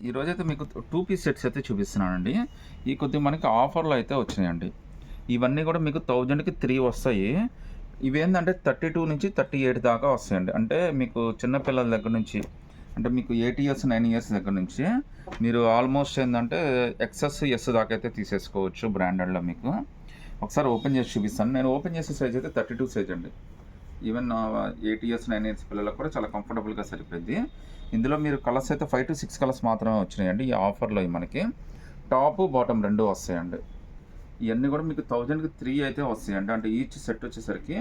ఈరోజైతే మీకు 2 piece sets అయితే చూపిస్తున్నానండి. ఈ కొద్దిగా మనకి ఆఫర్‌లో అయితే వచ్చినాయండి. ఇవన్నీ కూడా మీకు 1000కి 3 వస్తాయి. ఇవేందంటే 32 నుంచి 38 దాకా వస్తాయండి. అంటే మీకు చిన్న పిల్లల దగ్గర నుంచి అంటే మీకు 8 ఇయర్స్, 9 ఇయర్స్ దగ్గర నుంచి మీరు ఆల్మోస్ట్ ఏందంటే ఎక్స్ఎస్, ఎస్ దాకా అయితే తీసేసుకోవచ్చు బ్రాండెడ్‌లో మీకు. ఒకసారి ఓపెన్ చేసి చూపిస్తాను. నేను ఓపెన్ చేసే సైజ్ అయితే 32 సైజ్ అండి. ఈవెన్ 8 ఇయర్స్, 9 ఇయర్స్ పిల్లలకు కూడా చాలా కంఫర్టబుల్‌గా సరిపోద్ది. ఇందులో మీరు కలర్స్ అయితే 5-6 కలర్స్ మాత్రమే వచ్చినాయండి ఈ ఆఫర్‌లో మనకి. టాపు, బాటమ్ 2 వస్తాయండి. ఇయన్నీ కూడా మీకు 1000కి 3 అయితే వస్తాయండి. అంటే ఈచ్ సెట్ వచ్చేసరికి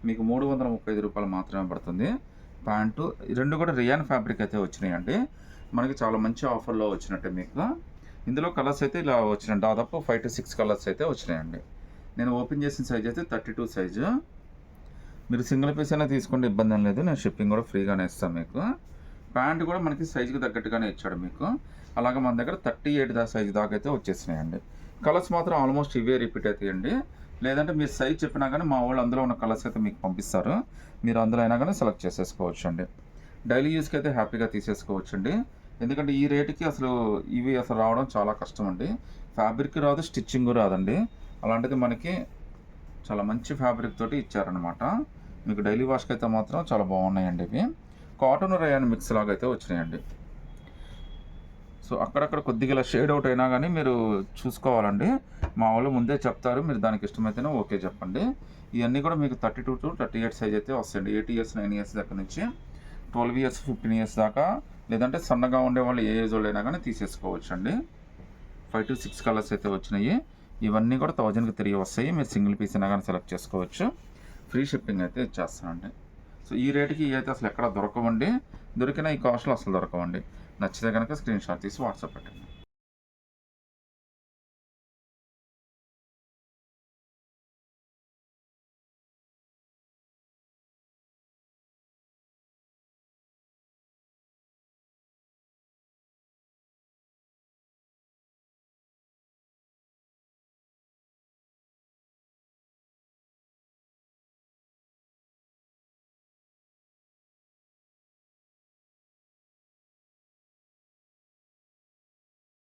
మీకు రూ. 335 మాత్రమే పడుతుంది. ప్యాంటు ఈ 2 కూడా రియాన్ ఫ్యాబ్రిక్ అయితే వచ్చినాయండి. మనకి చాలా మంచి ఆఫర్‌లో వచ్చినట్టే మీకు. ఇందులో కలర్స్ అయితే ఇలా వచ్చినాయి. దాదాపు 5-6 కలర్స్ అయితే వచ్చినాయండి. నేను ఓపెన్ చేసిన సైజ్ అయితే 32 సైజు. మీరు సింగిల్ పీస్ అయినా తీసుకోండి, ఇబ్బంది ఏం లేదు. నేను షిప్పింగ్ కూడా ఫ్రీగానే ఇస్తాను మీకు. ప్యాంట్ కూడా మనకి సైజుకి తగ్గట్టుగానే ఇచ్చాడు మీకు. అలాగే మన దగ్గర 38 సైజు దాకా అయితే వచ్చేసినాయండి. కలర్స్ మాత్రం ఆల్మోస్ట్ ఇవే రిపీట్ అవుతాయండి. లేదంటే మీరు సైజ్ చెప్పినా కానీ మా వాళ్ళు అందులో ఉన్న కలర్స్ అయితే మీకు పంపిస్తారు. మీరు అందులో అయినా కానీ సెలెక్ట్ చేసేసుకోవచ్చు అండి. డైలీ యూస్కి అయితే హ్యాపీగా తీసేసుకోవచ్చు అండి. ఎందుకంటే ఈ రేటుకి అసలు ఇవి అసలు రావడం చాలా కష్టం అండి. ఫ్యాబ్రిక్ రాదు, స్టిచ్చింగ్ రాదండి. అలాంటిది మనకి చాలా మంచి ఫ్యాబ్రిక్ తోటి ఇచ్చారనమాట. మీకు డైలీ వాష్కి అయితే మాత్రం చాలా బాగున్నాయండి ఇవి. కాటన్ రేయాన్ మిక్స్ లాగా అయితే వచ్చినాయండి. సో అక్కడక్కడ కొద్దిగా ఇలా షేడ్ అవుట్ అయినా కానీ మీరు చూసుకోవాలండి. మా వాళ్ళు ముందే చెప్తారు. మీరు దానికి ఇష్టమైతేనే ఓకే చెప్పండి. ఇవన్నీ కూడా మీకు 32-38 సైజ్ అయితే వస్తాయండి. 8 ఇయర్స్, 9 ఇయర్స్ దగ్గర నుంచి 12 ఇయర్స్, 15 ఇయర్స్ దాకా, లేదంటే సన్నగా ఉండే వాళ్ళు ఏ ఏజ్ వాళ్ళు అయినా కానీ తీసేసుకోవచ్చు అండి. 5-6 కలర్స్ అయితే వచ్చినాయి. ఇవన్నీ కూడా 1000కి 3 వస్తాయి. మీరు సింగిల్ పీస్ అయినా కానీ సెలెక్ట్ చేసుకోవచ్చు. ఫ్రీ షిప్పింగ్ అయితే ఇచ్చేస్తానండి. సో ఈ రేటుకి ఇవి అయితే అసలు ఎక్కడ దొరకవండి. దొరికిన ఈ కాస్ట్లో అసలు దొరకవండి. నచ్చితే కనుక స్క్రీన్ షాట్ తీసి వాట్సాప్ పెట్టండి.